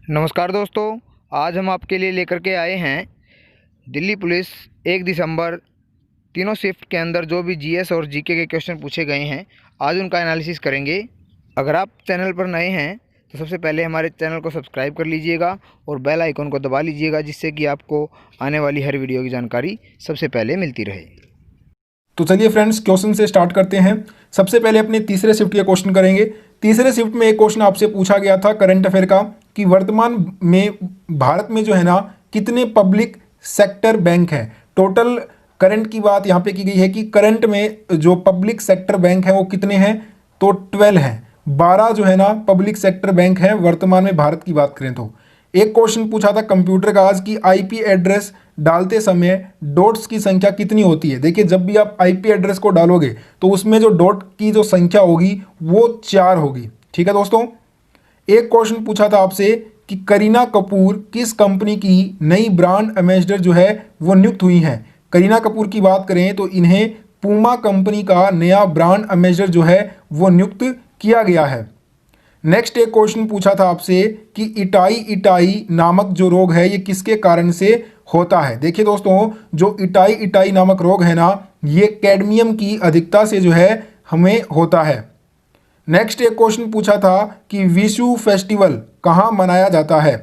नमस्कार दोस्तों, आज हम आपके लिए लेकर के आए हैं दिल्ली पुलिस 1 दिसंबर तीनों शिफ्ट के अंदर जो भी जीएस और जीके के क्वेश्चन पूछे गए हैं, आज उनका एनालिसिस करेंगे। अगर आप चैनल पर नए हैं तो सबसे पहले हमारे चैनल को सब्सक्राइब कर लीजिएगा और बेल आइकन को दबा लीजिएगा, जिससे कि आपको आने वाली हर वीडियो की जानकारी सबसे पहले मिलती रहे। तो चलिए फ्रेंड्स, क्वेश्चन से स्टार्ट करते हैं। सबसे पहले अपने तीसरे शिफ्ट के क्वेश्चन करेंगे। तीसरे शिफ्ट में एक क्वेश्चन आपसे पूछा गया था करंट अफेयर का कि वर्तमान में भारत में जो है ना कितने पब्लिक सेक्टर बैंक हैं। टोटल करंट की बात यहाँ पे की गई है कि करंट में जो पब्लिक सेक्टर बैंक हैं वो कितने हैं, तो 12 हैं। 12 जो है ना पब्लिक सेक्टर बैंक हैं वर्तमान में भारत की बात करें तो। एक क्वेश्चन पूछा था कंप्यूटर का आज की आईपी एड्रेस डालते समय डॉट्स की संख्या कितनी होती है। देखिए, जब भी आप आईपी एड्रेस को डालोगे तो उसमें जो डॉट की जो संख्या होगी वो 4 होगी। ठीक है दोस्तों। एक क्वेश्चन पूछा था आपसे कि करीना कपूर किस कंपनी की नई ब्रांड एम्बेसडर जो है वो नियुक्त हुई हैं। करीना कपूर की बात करें तो इन्हें पूमा कंपनी का नया ब्रांड एम्बेसडर जो है वो नियुक्त किया गया है। नेक्स्ट एक क्वेश्चन पूछा था आपसे कि इटाई इटाई नामक जो रोग है ये किसके कारण से होता है। देखिए दोस्तों, जो इटाई इटाई नामक रोग है ना, ये कैडमियम की अधिकता से जो है हमें होता है। नेक्स्ट एक क्वेश्चन पूछा था कि विशु फेस्टिवल कहाँ मनाया जाता है।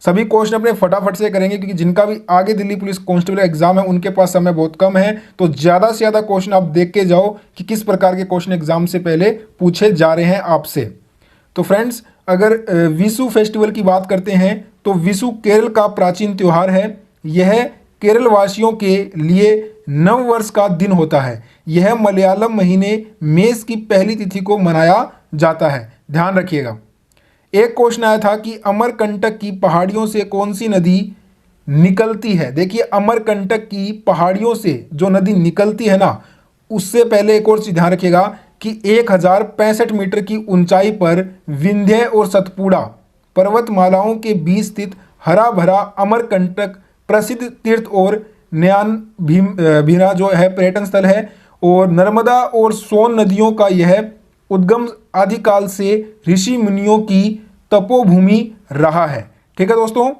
सभी क्वेश्चन अपने फटाफट से करेंगे क्योंकि जिनका भी आगे दिल्ली पुलिस कांस्टेबल एग्जाम है उनके पास समय बहुत कम है। तो ज़्यादा से ज़्यादा क्वेश्चन आप देख के जाओ कि किस प्रकार के क्वेश्चन एग्जाम से पहले पूछे जा रहे हैं आपसे। तो फ्रेंड्स, अगर विशु फेस्टिवल की बात करते हैं तो विशु केरल का प्राचीन त्यौहार है। यह केरल वासियों के लिए नव वर्ष का दिन होता है। यह मलयालम महीने मेष की पहली तिथि को मनाया जाता है, ध्यान रखिएगा। एक क्वेश्चन आया था कि अमरकंटक की पहाड़ियों से कौन सी नदी निकलती है। देखिए, अमरकंटक की पहाड़ियों से जो नदी निकलती है ना, उससे पहले एक और चीज ध्यान रखिएगा कि 1065 मीटर की ऊंचाई पर विंध्य और सतपुड़ा पर्वतमालाओं के बीच स्थित हरा भरा अमरकंटक प्रसिद्ध तीर्थ और नयान भीना जो है पर्यटन स्थल है। और नर्मदा और सोन नदियों का यह उद्गम आदिकाल से ऋषि मुनियों की तपोभूमि रहा है। ठीक है दोस्तों।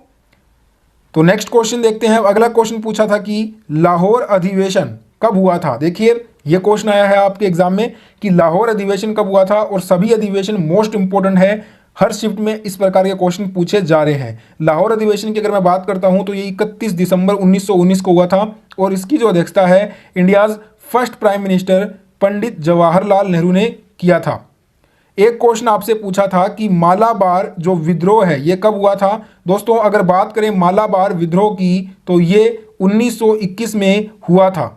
तो नेक्स्ट क्वेश्चन देखते हैं। अगला क्वेश्चन पूछा था कि लाहौर अधिवेशन कब हुआ था। देखिए, ये क्वेश्चन आया है आपके एग्जाम में कि लाहौर अधिवेशन कब हुआ था, और सभी अधिवेशन मोस्ट इंपोर्टेंट है। हर शिफ्ट में इस प्रकार के क्वेश्चन पूछे जा रहे हैं। लाहौर अधिवेशन की अगर मैं बात करता हूं तो ये 31 दिसंबर 1919 को हुआ था, और इसकी जो अध्यक्षता है India's first prime minister Pandit Jawaharlal Nehru ने किया था। एक क्वेश्चन आपसे पूछा था कि मालाबार जो विद्रोह है ये कब हुआ था। दोस्तों, अगर बात करें मालाबार विद्रोह की तो ये 1921 में हुआ था।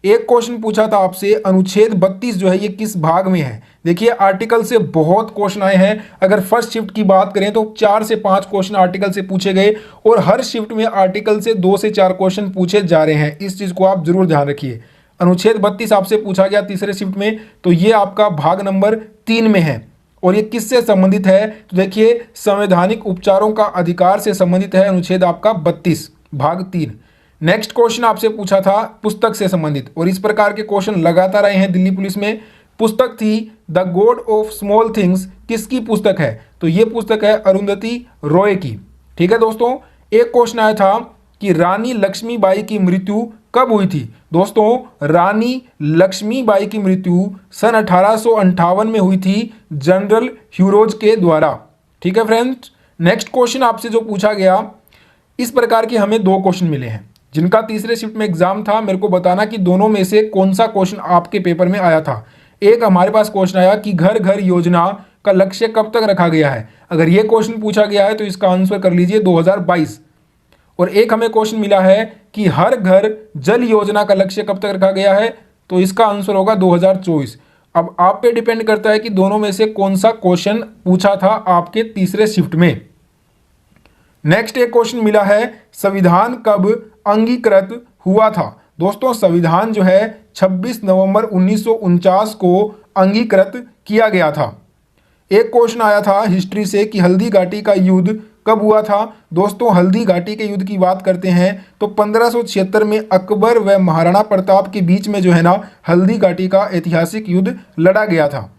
एक क्वेश्चन पूछा था आपसे अनुच्छेद 32 जो है ये किस भाग में है। देखिए, आर्टिकल से बहुत क्वेश्चन आए हैं। अगर फर्स्ट शिफ्ट की बात करें तो 4 से 5 क्वेश्चन आर्टिकल से पूछे गए, और हर शिफ्ट में आर्टिकल से 2 से 4 क्वेश्चन पूछे जा रहे हैं। इस चीज को आप जरूर ध्यान रखिए। अनुच्छेद 32 आपसे पूछा गया तीसरे शिफ्ट में, तो ये आपका भाग नंबर 3 में है। और ये किससे संबंधित है, तो देखिए संवैधानिक उपचारों का अधिकार से संबंधित है अनुच्छेद आपका 32 भाग 3। नेक्स्ट क्वेश्चन आपसे पूछा था पुस्तक से संबंधित, और इस प्रकार के क्वेश्चन लगातार आए हैं दिल्ली पुलिस में। पुस्तक थी the God of small things, किसकी पुस्तक है, तो ये पुस्तक है अरुंधति रॉय की। ठीक है दोस्तों। एक क्वेश्चन आया था कि रानी लक्ष्मीबाई की मृत्यु कब हुई थी। दोस्तों, रानी लक्ष्मीबाई की मृत्यु सन 1858 में हुई थी जनरल ह्यूरोज के द्वारा। ठीक है फ्रेंड्स। नेक्स्ट क्वेश्चन आपसे जो पूछा गया, इस प्रकार के हमें 2 क्वेश्चन मिले हैं जिनका तीसरे शिफ्ट में एग्जाम था। मेरे को बताना कि दोनों में से कौन सा क्वेश्चन आपके पेपर में आया था। एक हमारे पास क्वेश्चन आया कि घर घर योजना का लक्ष्य कब तक रखा गया है। अगर ये क्वेश्चन पूछा गया है तो इसका आंसर कर लीजिए 2022। और एक हमें क्वेश्चन मिला है कि हर घर जल योजना का लक्ष्य कब तक रखा गया है, तो इसका आंसर होगा 2024। अब आप पे डिपेंड करता है कि दोनों में से कौन सा क्वेश्चन पूछा था आपके तीसरे शिफ्ट में। नेक्स्ट एक क्वेश्चन मिला है संविधान कब अंगीकृत हुआ था। दोस्तों, संविधान जो है 26 नवंबर 1949 को अंगीकृत किया गया था। एक क्वेश्चन आया था हिस्ट्री से कि हल्दी घाटी का युद्ध कब हुआ था। दोस्तों, हल्दी घाटी के युद्ध की बात करते हैं तो 1576 में अकबर व महाराणा प्रताप के बीच में जो है ना हल्दी घाटी का ऐतिहासिक युद्ध लड़ा गया था।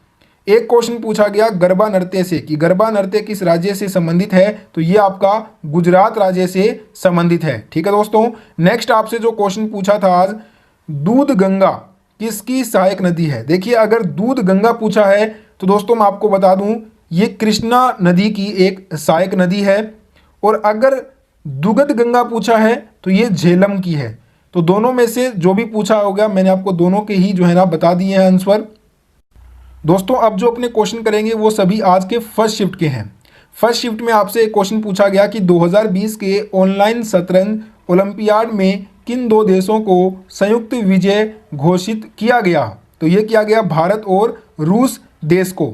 एक क्वेश्चन पूछा गया गरबा नृत्य से कि गरबा नृत्य किस राज्य से संबंधित है, तो ये आपका गुजरात राज्य से संबंधित है। ठीक है दोस्तों। नेक्स्ट आपसे जो क्वेश्चन पूछा था आज, दूध गंगा किसकी सहायक नदी है। देखिए अगर दूध गंगा पूछा है तो दोस्तों मैं आपको बता दूं ये कृष्णा नदी की एक सहायक नदी है, और अगर दुगध गंगा पूछा है तो ये झेलम की है। तो दोनों में से जो भी पूछा होगा मैंने आपको दोनों के ही जो है ना बता दिए हैं आंसर। दोस्तों अब जो अपने क्वेश्चन करेंगे वो सभी आज के फर्स्ट शिफ्ट के हैं। फर्स्ट शिफ्ट में आपसे एक क्वेश्चन पूछा गया कि 2020 के ऑनलाइन शतरंज ओलंपियाड में किन दो देशों को संयुक्त विजय घोषित किया गया। तो ये किया गया भारत और रूस देश को।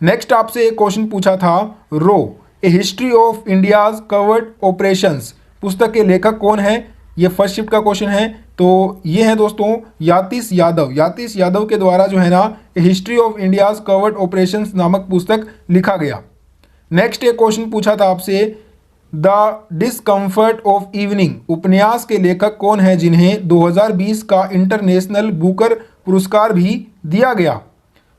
नेक्स्ट आपसे एक क्वेश्चन पूछा था रो a history of India's covert operations पुस्तक के लेखक कौन है। ये फर्स्ट शिफ्ट का क्वेश्चन है। तो ये है दोस्तों यातीश यादव। यातीश यादव के द्वारा जो है ना a history of India's covert operations नामक पुस्तक लिखा गया। नेक्स्ट एक क्वेश्चन पूछा था आपसे द डिस्कम्फर्ट ऑफ इवनिंग उपन्यास के लेखक कौन है जिन्हें 2020 का इंटरनेशनल बुकर पुरस्कार भी दिया गया।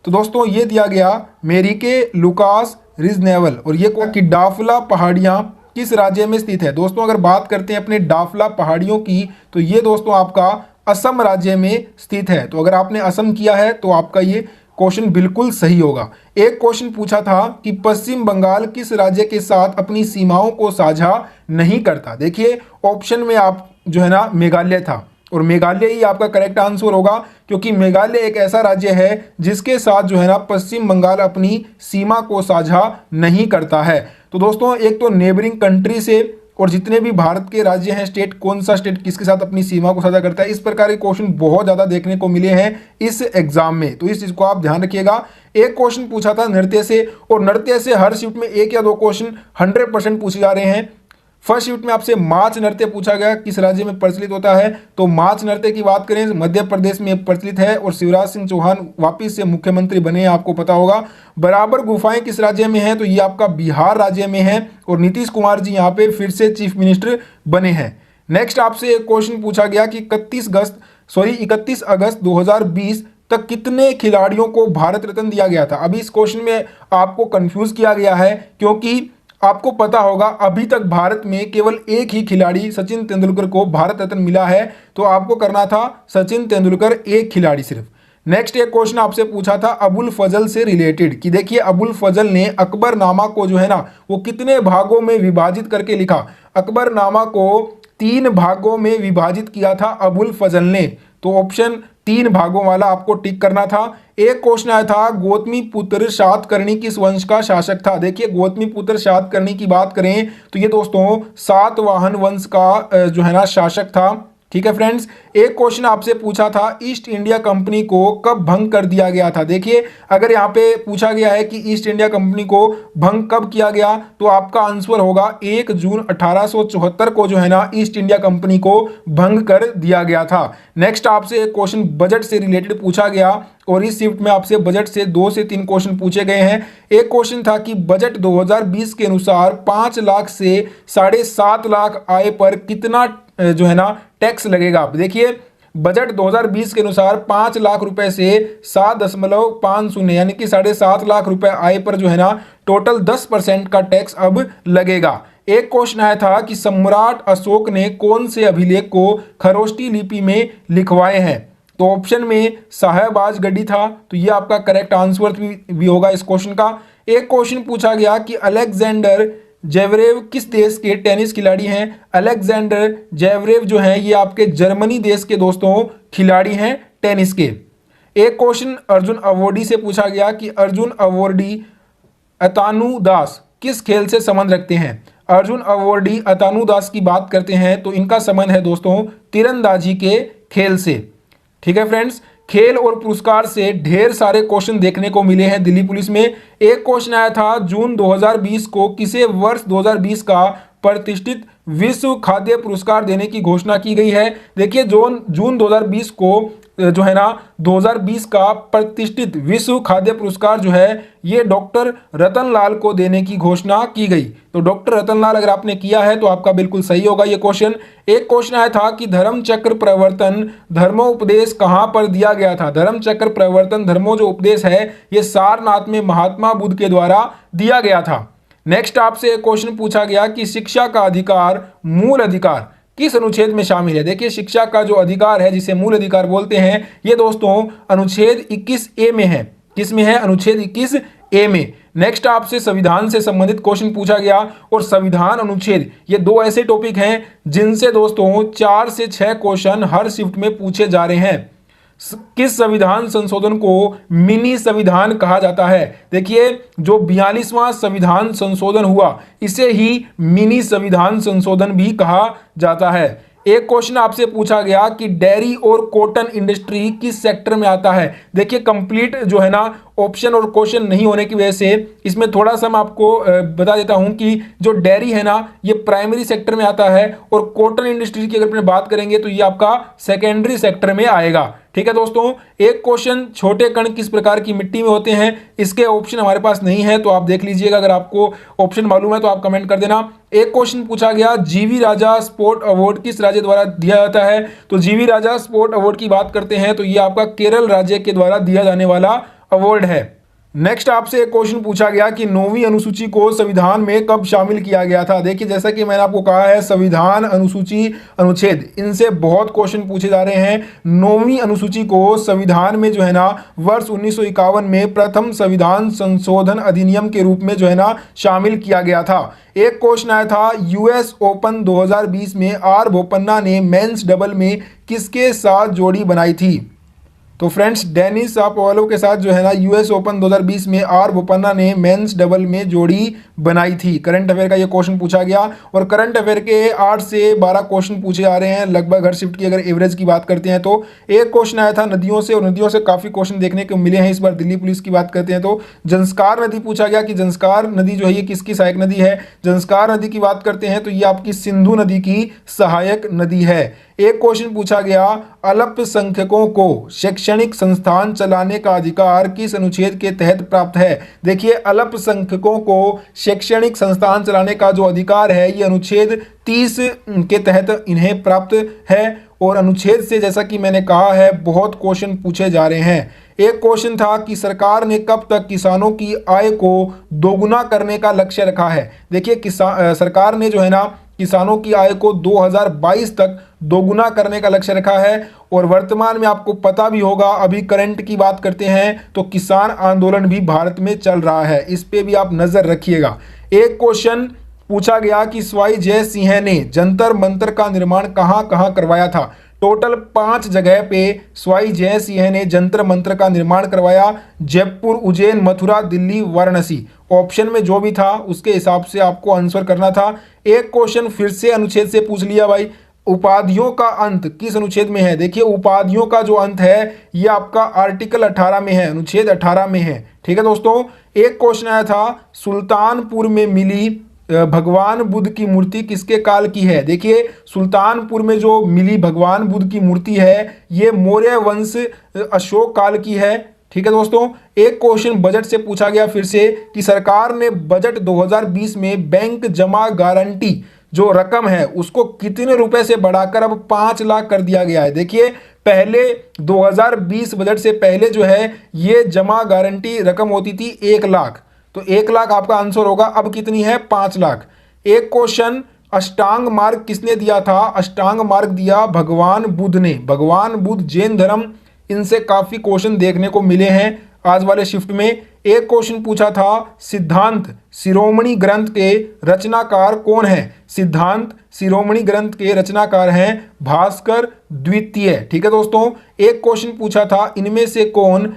तो दोस्तों ये दिया गया मेरिके लुकास रिजनेवल। और ये कि डाफला पहाड़ियाँ किस राज्य में स्थित है। दोस्तों अगर बात करते हैं अपने डाफला पहाड़ियों की तो ये दोस्तों आपका असम राज्य में स्थित है। तो अगर आपने असम किया है तो आपका ये क्वेश्चन बिल्कुल सही होगा। एक क्वेश्चन पूछा था कि पश्चिम बंगाल किस राज्य के साथ अपनी सीमाओं को साझा नहीं करता। देखिए ऑप्शन में आप जो है ना मेघालय था, और मेघालय ही आपका करेक्ट आंसर होगा, क्योंकि मेघालय एक ऐसा राज्य है जिसके साथ जो है ना पश्चिम बंगाल अपनी सीमा को साझा नहीं करता है। तो दोस्तों एक तो नेबरिंग कंट्री से, और जितने भी भारत के राज्य हैं स्टेट, कौन सा स्टेट किसके साथ अपनी सीमा को साझा करता है, इस प्रकार के क्वेश्चन बहुत ज़्यादा देखने को मिले हैं इस एग्जाम में। तो इस चीज़ को आप ध्यान रखिएगा। एक क्वेश्चन पूछा था नृत्य से, और नृत्य से हर शिफ्ट में एक या दो क्वेश्चन 100% पूछे जा रहे हैं। फर्स्ट शिफ्ट में आपसे माच नृत्य पूछा गया किस राज्य में प्रचलित होता है। तो माच नृत्य की बात करें मध्य प्रदेश में प्रचलित है, और शिवराज सिंह चौहान वापिस से मुख्यमंत्री बने हैं, आपको पता होगा। बराबर गुफाएं किस राज्य में है, तो ये आपका बिहार राज्य में है, और नीतीश कुमार जी यहाँ पे फिर से चीफ मिनिस्टर बने हैं। नेक्स्ट आपसे एक क्वेश्चन पूछा गया कि 31 अगस्त 2020 तक कितने खिलाड़ियों को भारत रत्न दिया गया था। अभी इस क्वेश्चन में आपको कंफ्यूज किया गया है, क्योंकि आपको पता होगा अभी तक भारत में केवल एक ही खिलाड़ी सचिन तेंदुलकर को भारत रत्न मिला है। तो आपको करना था सचिन तेंदुलकर एक खिलाड़ी सिर्फ। नेक्स्ट एक क्वेश्चन आपसे पूछा था अबुल फजल से रिलेटेड कि देखिए अबुल फजल ने अकबरनामा को जो है ना वो कितने भागों में विभाजित करके लिखा। अकबरनामा को 3 भागों में विभाजित किया था अबुल फजल ने। तो ऑप्शन 3 भागों वाला आपको टिक करना था। एक क्वेश्चन आया था गौतमी पुत्र सातकर्णी किस वंश का शासक था। देखिए गौतमी पुत्र सातकर्णी की बात करें तो ये दोस्तों सातवाहन वंश का जो है ना शासक था। ठीक है फ्रेंड्स। एक क्वेश्चन आपसे पूछा था ईस्ट इंडिया कंपनी को कब भंग कर दिया गया था। देखिए अगर यहाँ पे पूछा गया है कि ईस्ट इंडिया कंपनी को भंग कब किया गया तो आपका आंसर होगा 1 जून 1874 को जो है ना ईस्ट इंडिया कंपनी को भंग कर दिया गया था। नेक्स्ट आपसे एक क्वेश्चन बजट से रिलेटेड पूछा गया, और इस शिफ्ट में आपसे बजट से 2 से 3 क्वेश्चन पूछे गए हैं। एक क्वेश्चन था कि बजट 2020 के अनुसार 5 लाख से 7.5 लाख आय पर कितना जो है ना टैक्स लगेगा। देखिए बजट 2020 के अनुसार 5 लाख रुपए से 7.50 यानी कि 7.5 लाख रुपए आय पर जो है ना टोटल 10% का टैक्स अब लगेगा। एक क्वेश्चन आया था कि सम्राट अशोक ने कौन से अभिलेख को खरोष्टी लिपि में लिखवाए हैं। तो ऑप्शन में साहेबाज गढ़ी था, तो ये आपका करेक्ट आंसर भी होगा इस क्वेश्चन का। एक क्वेश्चन पूछा गया कि अलेक्जेंडर जेवरेव किस देश के टेनिस खिलाड़ी हैं। अलेक्जेंडर जेवरेव जो हैं ये आपके जर्मनी देश के दोस्तों खिलाड़ी हैं टेनिस के। एक क्वेश्चन अर्जुन अवॉर्डी से पूछा गया कि अर्जुन अवॉर्डी अतानु दास किस खेल से संबंध रखते हैं। अर्जुन अवॉर्डी अतानु दास की बात करते हैं तो इनका संबंध है दोस्तों तीरंदाजी के खेल से। ठीक है फ्रेंड्स। खेल और पुरस्कार से ढेर सारे क्वेश्चन देखने को मिले हैं दिल्ली पुलिस में। एक क्वेश्चन आया था जून 2020 को किसे वर्ष 2020 का प्रतिष्ठित विश्व खाद्य पुरस्कार देने की घोषणा की गई है। देखिए जून 2020 को जो है ना 2020 का प्रतिष्ठित विश्व खाद्य पुरस्कार जो है ये डॉक्टर रतन लाल को देने की घोषणा की गई। तो डॉक्टर रतन लाल अगर आपने किया है तो आपका बिल्कुल सही होगा ये क्वेश्चन। एक क्वेश्चन आया था कि धर्म चक्र प्रवर्तन धर्मोपदेश कहां पर दिया गया था। धर्म चक्र प्रवर्तन धर्मो जो उपदेश है ये सारनाथ में महात्मा बुद्ध के द्वारा दिया गया था। नेक्स्ट आपसे एक क्वेश्चन पूछा गया कि शिक्षा का अधिकार मूल अधिकार किस अनुच्छेद में शामिल है। देखिए शिक्षा का जो अधिकार है जिसे मूल अधिकार बोलते हैं ये दोस्तों अनुच्छेद 21A में है। किस में है? अनुच्छेद 21A में। नेक्स्ट आपसे संविधान से संबंधित क्वेश्चन पूछा गया और संविधान अनुच्छेद ये दो ऐसे टॉपिक हैं जिनसे दोस्तों 4 से 6 क्वेश्चन हर शिफ्ट में पूछे जा रहे हैं। किस संविधान संशोधन को मिनी संविधान कहा जाता है? देखिए जो 42वां संविधान संशोधन हुआ इसे ही मिनी संविधान संशोधन भी कहा जाता है। एक क्वेश्चन आपसे पूछा गया कि डेयरी और कॉटन इंडस्ट्री किस सेक्टर में आता है। देखिए कंप्लीट जो है ना ऑप्शन और क्वेश्चन नहीं होने की वजह से इसमें थोड़ा सा मैं आपको बता देता हूं कि जो डेयरी है ना ये प्राइमरी सेक्टर में आता है और कॉटन इंडस्ट्री की अगर अपने बात करेंगे तो ये आपका सेकेंडरी सेक्टर में आएगा। ठीक है दोस्तों। एक क्वेश्चन छोटे कण किस प्रकार की मिट्टी में होते हैं, इसके ऑप्शन हमारे पास नहीं है तो आप देख लीजिएगा, अगर आपको ऑप्शन मालूम है तो आप कमेंट कर देना। एक क्वेश्चन पूछा गया जीवी राजा स्पोर्ट अवार्ड किस राज्य द्वारा दिया जाता है। तो जीवी राजा स्पोर्ट अवार्ड की बात करते हैं तो ये आपका केरल राज्य के द्वारा दिया जाने वाला अवार्ड है। नेक्स्ट आपसे एक क्वेश्चन पूछा गया कि 9वीं अनुसूची को संविधान में कब शामिल किया गया था। देखिए जैसा कि मैंने आपको कहा है संविधान अनुसूची अनुच्छेद इनसे बहुत क्वेश्चन पूछे जा रहे हैं। 9वीं अनुसूची को संविधान में जो है ना वर्ष 1951 में प्रथम संविधान संशोधन अधिनियम के रूप में जो है ना शामिल किया गया था। एक क्वेश्चन आया था यूएस ओपन 2020 में आर बोपन्ना ने मेंस डबल में किसके साथ जोड़ी बनाई थी। तो फ्रेंड्स डेनिस शापोवालोव के साथ जो है ना यूएस ओपन 2020 में आर बोपन्ना ने मेंस डबल में जोड़ी बनाई थी। करंट अफेयर का ये क्वेश्चन पूछा गया और करंट अफेयर के 8 से 12 क्वेश्चन पूछे आ रहे हैं लगभग हर शिफ्ट की अगर एवरेज की बात करते हैं तो। एक क्वेश्चन आया था नदियों से और नदियों से काफ़ी क्वेश्चन देखने को मिले हैं। इस बार दिल्ली पुलिस की बात करते हैं तो जंस्कार नदी पूछा गया कि जंस्कार नदी जो है ये किसकी सहायक नदी है। जंस्कार नदी की बात करते हैं तो ये आपकी सिंधु नदी की सहायक नदी है। एक क्वेश्चन पूछा गया अल्पसंख्यकों को शैक्षणिक संस्थान चलाने का अधिकार किस अनुच्छेद के तहत प्राप्त है। देखिए अल्पसंख्यकों को शैक्षणिक संस्थान चलाने का जो अधिकार है ये अनुच्छेद 30 के तहत इन्हें प्राप्त है और अनुच्छेद से जैसा कि मैंने कहा है बहुत क्वेश्चन पूछे जा रहे हैं। एक क्वेश्चन था कि सरकार ने कब तक किसानों की आय को दोगुना करने का लक्ष्य रखा है। देखिए सरकार ने जो है ना किसानों की आय को 2022 तक दोगुना करने का लक्ष्य रखा है और वर्तमान में आपको पता भी होगा अभी करंट की बात करते हैं तो किसान आंदोलन भी भारत में चल रहा है, इस पे भी आप नजर रखिएगा। एक क्वेश्चन पूछा गया कि स्वाई जय सिंह ने जंतर मंतर का निर्माण कहां कहां करवाया था। टोटल 5 जगह पे स्वाई जय सिंह ने जंतर मंत्र का निर्माण करवाया। जयपुर, उज्जैन, मथुरा, दिल्ली, वाराणसी। ऑप्शन में जो भी था उसके हिसाब से आपको आंसर करना था। एक क्वेश्चन फिर से अनुच्छेद से पूछ लिया भाई, उपाधियों का अंत किस अनुच्छेद में है। देखिए उपाधियों का जो अंत है ये आपका आर्टिकल 18 में है, अनुच्छेद 18 में है। ठीक है दोस्तों। एक क्वेश्चन आया था सुल्तानपुर में मिली भगवान बुद्ध की मूर्ति किसके काल की है। देखिए सुल्तानपुर में जो मिली भगवान बुद्ध की मूर्ति है ये मौर्य वंश अशोक काल की है। ठीक है दोस्तों। एक क्वेश्चन बजट से पूछा गया फिर से कि सरकार ने बजट 2020 में बैंक जमा गारंटी जो रकम है उसको कितने रुपए से बढ़ाकर अब 5 लाख कर दिया गया है। देखिए पहले 2020 बजट से पहले जो है ये जमा गारंटी रकम होती थी 1 लाख, तो 1 लाख आपका आंसर होगा। अब कितनी है? 5 लाख। एक क्वेश्चन अष्टांग मार्ग किसने दिया था। अष्टांग मार्ग दिया भगवान बुद्ध ने। भगवान बुद्ध जैन धर्म इनसे काफी क्वेश्चन देखने को मिले हैं आज वाले शिफ्ट में। एक क्वेश्चन पूछा था सिद्धांत शिरोमणि ग्रंथ के रचनाकार कौन है। सिद्धांत शिरोमणि ग्रंथ के रचनाकार हैं भास्कर द्वितीय। ठीक है दोस्तों। एक क्वेश्चन पूछा था इनमें से कौन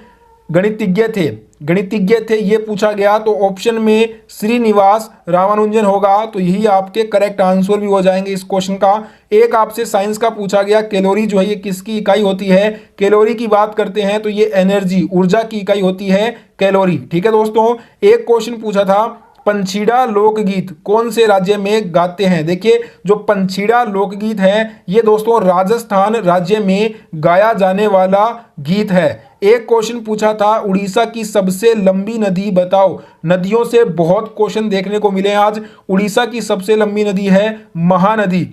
गणितज्ञ थे। गणितज्ञ थे ये पूछा गया तो ऑप्शन में श्रीनिवास रामानुजन होगा, तो यही आपके करेक्ट आंसर भी हो जाएंगे इस क्वेश्चन का। एक आपसे साइंस का पूछा गया कैलोरी जो है ये किसकी इकाई होती है। कैलोरी की बात करते हैं तो ये एनर्जी ऊर्जा की इकाई होती है कैलोरी। ठीक है दोस्तों। एक क्वेश्चन पूछा था पंछीड़ा लोकगीत कौन से राज्य में गाते हैं? देखिए जो पंछीड़ा लोकगीत है ये दोस्तों राजस्थान राज्य में गाया जाने वाला गीत है। एक क्वेश्चन पूछा था उड़ीसा की सबसे लंबी नदी बताओ। नदियों से बहुत क्वेश्चन देखने को मिले आज। उड़ीसा की सबसे लंबी नदी है महानदी।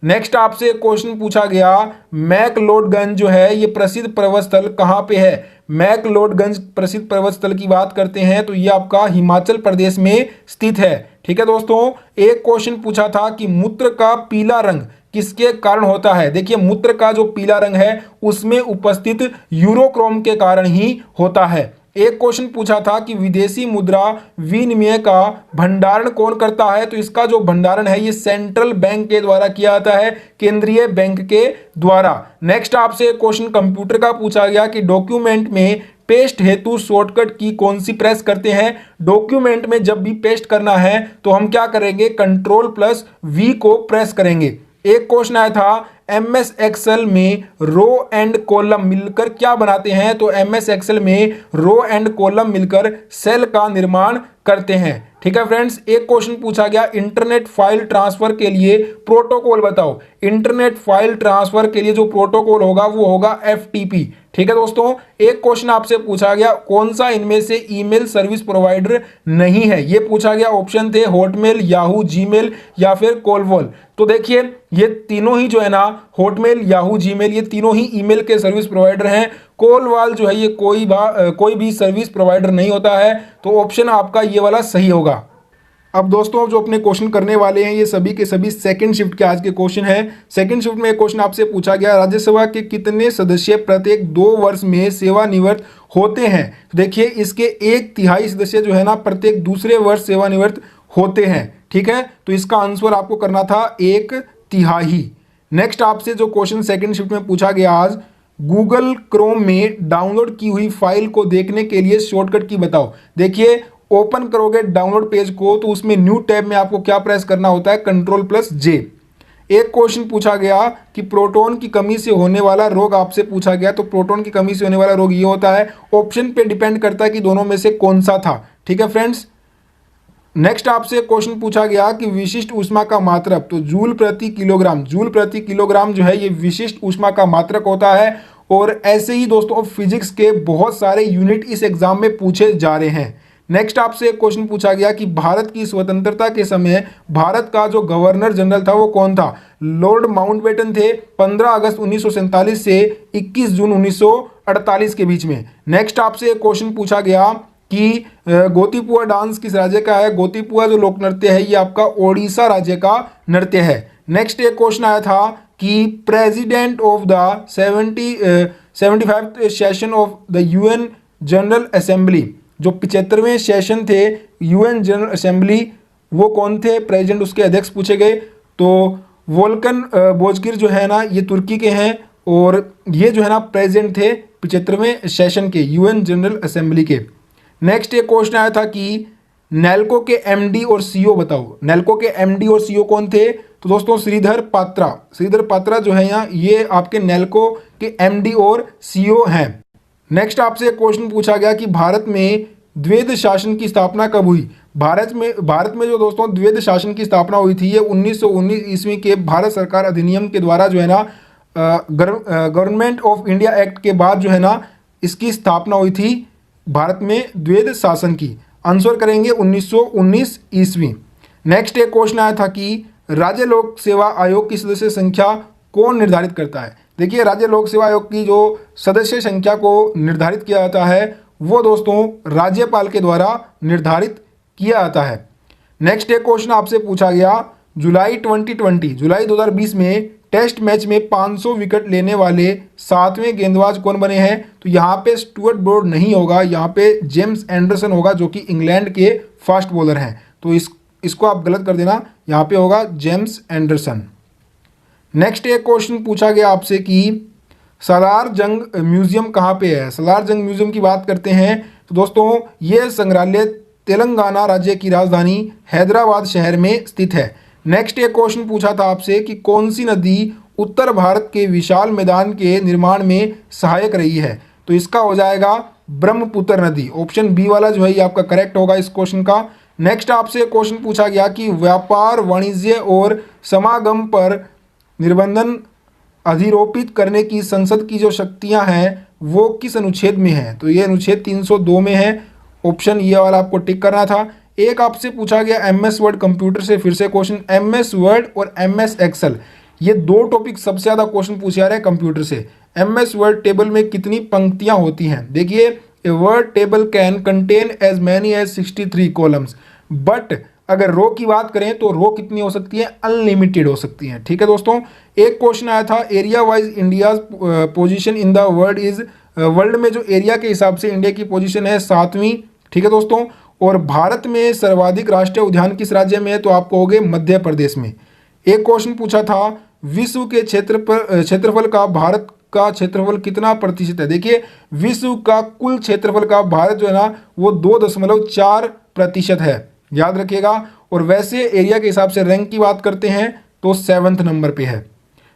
नेक्स्ट आपसे क्वेश्चन पूछा गया मैक्लोडगंज जो है ये प्रसिद्ध पर्वत स्थल कहाँ पे है? मैक्लोडगंज प्रसिद्ध पर्वत स्थल की बात करते हैं तो ये आपका हिमाचल प्रदेश में स्थित है। ठीक है दोस्तों, एक क्वेश्चन पूछा था कि मूत्र का पीला रंग किसके कारण होता है? देखिए मूत्र का जो पीला रंग है उसमें उपस्थित यूरोक्रोम के कारण ही होता है। एक क्वेश्चन पूछा था कि विदेशी मुद्रा विनिमय का भंडारण कौन करता है? तो इसका जो भंडारण है ये सेंट्रल बैंक के द्वारा किया जाता है, केंद्रीय बैंक के द्वारा। नेक्स्ट आपसे क्वेश्चन कंप्यूटर का पूछा गया कि डॉक्यूमेंट में पेस्ट हेतु शॉर्टकट की कौन सी प्रेस करते हैं? डॉक्यूमेंट में जब भी पेस्ट करना है तो हम क्या करेंगे? Ctrl+V को प्रेस करेंगे। एक क्वेश्चन आया था एमएस एक्सेल में रो एंड कॉलम मिलकर क्या बनाते हैं? तो एमएस एक्सेल में रो एंड कॉलम मिलकर सेल का निर्माण करते हैं। ठीक है फ्रेंड्स, एक क्वेश्चन पूछा गया इंटरनेट फाइल ट्रांसफर के लिए प्रोटोकॉल बताओ। इंटरनेट फाइल ट्रांसफर के लिए जो प्रोटोकॉल होगा वो होगा FTP। ठीक है दोस्तों, एक क्वेश्चन आपसे पूछा गया कौन सा इनमें से ईमेल सर्विस प्रोवाइडर नहीं है? ये पूछा गया, ऑप्शन थे हॉटमेल, याहू, जीमेल या फिर कॉलवॉल। तो देखिए ये तीनों ही जो है ना हॉटमेल, याहू, जीमेल ये तीनों ही ईमेल के सर्विस प्रोवाइडर हैं। कॉलवॉल जो है ये कोई भी सर्विस प्रोवाइडर नहीं होता है। तो ऑप्शन आपका ये वाला सही होगा। अब दोस्तों जो अपने क्वेश्चन करने वाले हैं ये सभी के सभी सेकंड शिफ्ट के आज के क्वेश्चन हैं। सेकंड शिफ्ट में एक क्वेश्चन आपसे पूछा गया राज्यसभा के कितने सदस्य प्रत्येक 2 वर्ष में सेवानिवृत्त होते हैं? तो देखिए इसके 1/3 सदस्य जो है ना प्रत्येक दूसरे वर्ष सेवानिवृत्त होते हैं। ठीक है, तो इसका आंसर आपको करना था 1/3। नेक्स्ट आपसे जो क्वेश्चन सेकंड शिफ्ट में पूछा गया आज, गूगल क्रोम में डाउनलोड की हुई फाइल को देखने के लिए शॉर्टकट की बताओ। देखिए ओपन करोगे डाउनलोड पेज को तो उसमें न्यू टैब में आपको क्या प्रेस करना होता है? Ctrl+J। एक क्वेश्चन पूछा गया कि प्रोटॉन की कमी से होने वाला रोग आपसे पूछा गया, तो प्रोटॉन की कमी से होने वाला रोग ये होता है। ऑप्शन पे डिपेंड करता है कि दोनों में से कौन सा था। ठीक है फ्रेंड्स, नेक्स्ट आपसे क्वेश्चन पूछा गया कि विशिष्ट ऊष्मा का मात्रक, तो जूल प्रति किलोग्राम। जूल प्रति किलोग्राम जो है ये विशिष्ट ऊष्मा का मात्रक होता है। और ऐसे ही दोस्तों फिजिक्स के बहुत सारे यूनिट इस एग्जाम में पूछे जा रहे हैं। नेक्स्ट आपसे एक क्वेश्चन पूछा गया कि भारत की स्वतंत्रता के समय भारत का जो गवर्नर जनरल था वो कौन था? लॉर्ड माउंटबेटन थे। 15 अगस्त 1947 से 21 जून 1948 के बीच में। नेक्स्ट आपसे एक क्वेश्चन पूछा गया कि गोतीपुआ डांस किस राज्य का है? गोतीपुआ जो लोक नृत्य है ये आपका ओडिशा राज्य का नृत्य है। नेक्स्ट एक क्वेश्चन आया था कि president of the 75th session of the UN general assembly, जो 75वें सेशन थे UN जनरल असेंबली, वो कौन थे? प्रेसिडेंट उसके अध्यक्ष पूछे गए। तो वोल्कन बोजगिर जो है ना ये तुर्की के हैं और ये जो है ना प्रेसिडेंट थे 75वें सेशन के UN जनरल असेंबली के। नेक्स्ट एक क्वेश्चन आया था कि नेल्को के MD और CEO बताओ। नेल्को के MD और CEO कौन थे? तो दोस्तों श्रीधर पात्रा। श्रीधर पात्रा जो है यहाँ ये आपके नेल्को के MD और CEO हैं। नेक्स्ट आपसे क्वेश्चन पूछा गया कि भारत में द्वैध शासन की स्थापना कब हुई? भारत में जो दोस्तों द्वैध शासन की स्थापना हुई थी ये 1919 ईस्वी के भारत सरकार अधिनियम के द्वारा जो है ना गवर्नमेंट ऑफ इंडिया एक्ट के बाद जो है ना इसकी स्थापना हुई थी भारत में द्वैध शासन की। आंसर करेंगे 1919 ईस्वी। नेक्स्ट एक क्वेश्चन आया था कि राज्य लोक सेवा आयोग की सदस्य संख्या कौन निर्धारित करता है? देखिए राज्य लोक सेवा आयोग की जो सदस्य संख्या को निर्धारित किया जाता है वो दोस्तों राज्यपाल के द्वारा निर्धारित किया जाता है। नेक्स्ट एक क्वेश्चन आपसे पूछा गया जुलाई 2020 में टेस्ट मैच में 500 विकेट लेने वाले 7वें गेंदबाज कौन बने हैं? तो यहाँ पे स्टुअर्ट ब्रॉड नहीं होगा, यहाँ पे जेम्स एंडरसन होगा जो कि इंग्लैंड के फास्ट बॉलर हैं। तो इसको आप गलत कर देना, यहाँ पे होगा जेम्स एंडरसन। नेक्स्ट एक क्वेश्चन पूछा गया आपसे कि सालार जंग म्यूजियम कहाँ पे है? सालार जंग म्यूजियम की बात करते हैं तो दोस्तों ये संग्रहालय तेलंगाना राज्य की राजधानी हैदराबाद शहर में स्थित है। नेक्स्ट एक क्वेश्चन पूछा था आपसे कि कौन सी नदी उत्तर भारत के विशाल मैदान के निर्माण में सहायक रही है? तो इसका हो जाएगा ब्रह्मपुत्र नदी। ऑप्शन बी वाला जो है ये आपका करेक्ट होगा इस क्वेश्चन का। नेक्स्ट आपसे क्वेश्चन पूछा गया कि व्यापार वाणिज्य और समागम पर निर्बंधन अधिरोपित करने की संसद की जो शक्तियां हैं वो किस अनुच्छेद में है? तो ये अनुच्छेद 302 में है। ऑप्शन ये वाला आपको टिक करना था। एक आपसे पूछा गया एमएस वर्ड कंप्यूटर से फिर से क्वेश्चन, एमएस वर्ड और एमएस एक्सेल, ये दो टॉपिक सबसे ज़्यादा क्वेश्चन पूछे जा रहे हैं कंप्यूटर से। एमएस वर्ड टेबल में कितनी पंक्तियां होती हैं? देखिए, a word table can contain as many as 63 columns, but अगर रो की बात करें तो रो कितनी हो सकती है? अनलिमिटेड हो सकती है। ठीक है दोस्तों, एक क्वेश्चन आया था area wise India position in the world is, world में जो एरिया के हिसाब से इंडिया की पोजीशन है 7वीं। ठीक है दोस्तों, और भारत में सर्वाधिक राष्ट्रीय उद्यान किस राज्य में है? तो आपको हो गए मध्य प्रदेश में। एक क्वेश्चन पूछा था विश्व के क्षेत्रफल का भारत का क्षेत्रफल कितना प्रतिशत है? देखिए, विश्व का कुल क्षेत्रफल का भारत जो है ना वो 2.4% है, याद रखिएगा। और वैसे एरिया के हिसाब से रैंक की बात करते हैं तो 7वें नंबर पे है।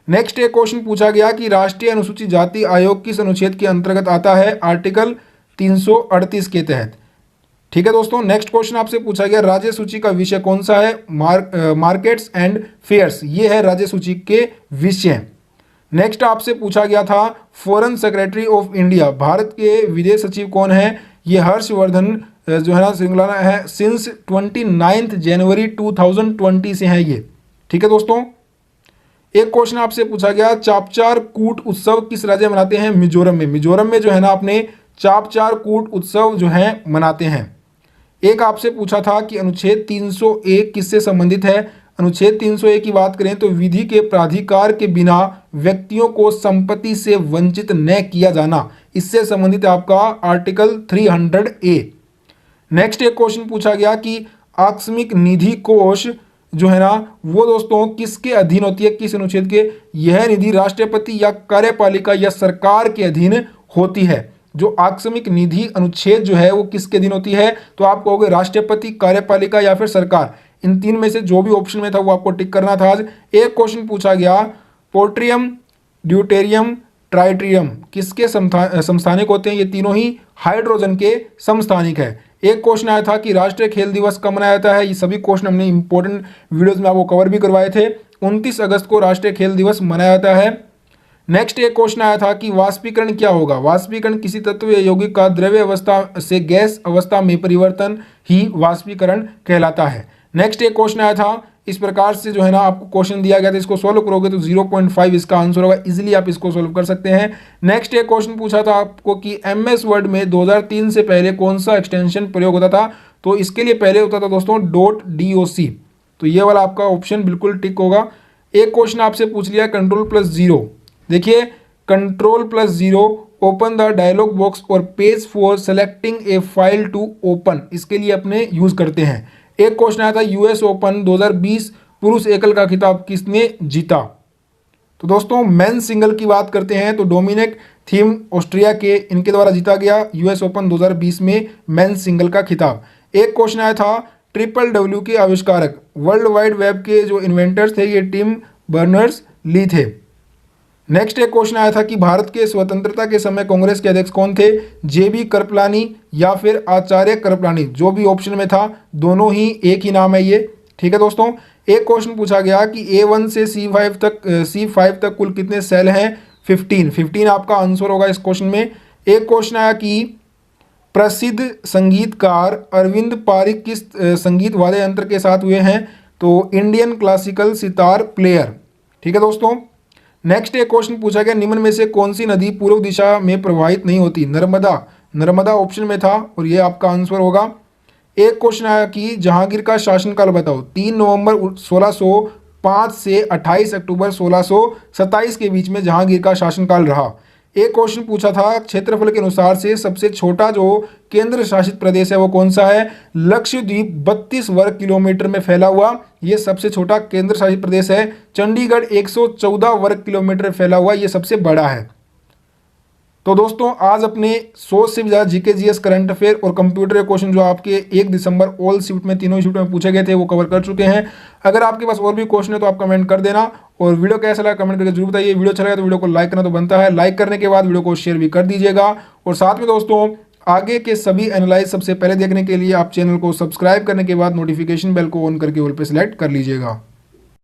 नेक्स्ट एक क्वेश्चन पूछा गया कि राष्ट्रीय अनुसूचित जाति आयोग किस अनुच्छेद के अंतर्गत आता है? आर्टिकल 338 के तहत। ठीक है दोस्तों, नेक्स्ट क्वेश्चन आपसे पूछा गया राज्य सूची का विषय कौन सा है? मार्केट्स एंड फेयर्स, ये है राज्य सूची के विषय। नेक्स्ट आपसे पूछा गया था foreign secretary of India, Bharat के विदेश सचिव कौन है? ये हर्षवर्धन जो है ना श्रृंगला है, सिंस 29 जनवरी 2020 से है ये। ठीक है दोस्तों, एक क्वेश्चन आपसे पूछा गया चापचार कूट उत्सव किस राज्य मनाते हैं? मिजोरम में। मिजोरम में जो है ना अपने चापचार कूट उत्सव जो है मनाते हैं। एक आपसे पूछा था कि अनुच्छेद 301 किससे संबंधित है? अनुच्छेद 301 की बात करें तो विधि के प्राधिकार के बिना व्यक्तियों को संपत्ति से वंचित न किया जाना, इससे संबंधित है आपका आर्टिकल 300A। नेक्स्ट एक क्वेश्चन पूछा गया कि आकस्मिक निधि कोष जो है ना वो दोस्तों किसके अधीन होती है? किस अनुच्छेद के? यह निधि राष्ट्रपति या कार्यपालिका या सरकार के अधीन होती है। जो आकस्मिक निधि अनुच्छेद जो है वो किसके अधीन होती है? तो आप कहोगे राष्ट्रपति, कार्यपालिका या फिर सरकार। इन तीन में से जो भी ऑप्शन में था वो आपको टिक करना था। आज एक क्वेश्चन पूछा गया पोट्रियम, ड्यूटेरियम, ट्राइट्रियम किसके समस्थानिक होते हैं? ये तीनों ही हाइड्रोजन के समस्थानिक है। एक क्वेश्चन आया था कि राष्ट्रीय खेल दिवस कब मनाया जाता है? ये सभी क्वेश्चन हमने इंपॉर्टेंट वीडियोस में आपको कवर भी करवाए थे। 29 अगस्त को राष्ट्रीय खेल दिवस मनाया जाता है। नेक्स्ट एक क्वेश्चन आया था कि वाष्पीकरण क्या होगा? वाष्पीकरण किसी तत्व या यौगिक का द्रव्य अवस्था से गैस अवस्था में परिवर्तन ही वाष्पीकरण कहलाता है। नेक्स्ट एक क्वेश्चन आया था, इस प्रकार से जो है ना आपको क्वेश्चन दिया गया था, इसको सॉल्व करोगे तो 0.5 इसका आंसर होगा। इजीली आप इसको सॉल्व कर सकते हैं। नेक्स्ट एक क्वेश्चन पूछा था आपको कि एमएस वर्ड में 2003 से पहले कौन सा एक्सटेंशन प्रयोग होता था? तो इसके लिए पहले होता था दोस्तों .doc, तो ये वाला आपका ऑप्शन बिल्कुल टिक होगा। एक क्वेश्चन आपसे पूछ लिया Ctrl+0। देखिए, Ctrl+0 open the dialog box और page for selecting a file to open, इसके लिए अपने यूज करते हैं। एक क्वेश्चन आया था यूएस ओपन 2020 पुरुष एकल का खिताब किसने जीता? तो दोस्तों मेन सिंगल की बात करते हैं तो डोमिनिक थीम ऑस्ट्रिया के, इनके द्वारा जीता गया यूएस ओपन 2020 में मेन सिंगल का खिताब। एक क्वेश्चन आया था WWW के आविष्कारक, वर्ल्ड वाइड वेब के जो इन्वेंटर्स थे ये टिम बर्नर्स ली थे। नेक्स्ट एक क्वेश्चन आया था कि भारत के स्वतंत्रता के समय कांग्रेस के अध्यक्ष कौन थे? जेबी कृपलानी या फिर आचार्य कृपलानी, जो भी ऑप्शन में था दोनों ही एक ही नाम है ये। ठीक है दोस्तों, एक क्वेश्चन पूछा गया कि A1 से C5 तक कुल कितने सेल हैं? 15 आपका आंसर होगा इस क्वेश्चन में। एक क्वेश्चन आया कि प्रसिद्ध संगीतकार अरविंद पारिक किस संगीत वाद्य यंत्र के साथ हुए हैं? तो इंडियन क्लासिकल सितार प्लेयर। ठीक है दोस्तों, नेक्स्ट एक क्वेश्चन पूछा गया निम्न में से कौन सी नदी पूर्व दिशा में प्रवाहित नहीं होती? नर्मदा ऑप्शन में था और ये आपका आंसर होगा। एक क्वेश्चन आया कि जहांगीर का शासनकाल बताओ। 3 नवंबर 1605 से 28 अक्टूबर 1627 के बीच में जहांगीर का शासनकाल रहा। एक क्वेश्चन पूछा था क्षेत्रफल के अनुसार से सबसे छोटा जो केंद्र शासित प्रदेश है वो कौन सा है? लक्षद्वीप 32 वर्ग किलोमीटर में फैला हुआ ये सबसे छोटा केंद्र शासित प्रदेश है। चंडीगढ़ 114 वर्ग किलोमीटर फैला हुआ ये सबसे बड़ा है। तो दोस्तों आज अपने 100 से भी ज़्यादा जीके जीएस करंट अफेयर और कंप्यूटर के क्वेश्चन जो आपके 1 दिसंबर ऑल शिफ्ट में तीनों शिफ्ट में पूछे गए थे वो कवर कर चुके हैं। अगर आपके पास और भी क्वेश्चन है तो आप कमेंट कर देना और वीडियो कैसा लगा कमेंट करके जरूर बताइए। वीडियो अच्छा लगा तो वीडियो को लाइक करना तो बनता है, लाइक करने के बाद वीडियो को शेयर भी कर दीजिएगा। और साथ में दोस्तों आगे के सभी एनालाइज सबसे पहले देखने के लिए आप चैनल को सब्सक्राइब करने के बाद नोटिफिकेशन बेल को ऑन करके ऑल पे सेलेक्ट कर लीजिएगा।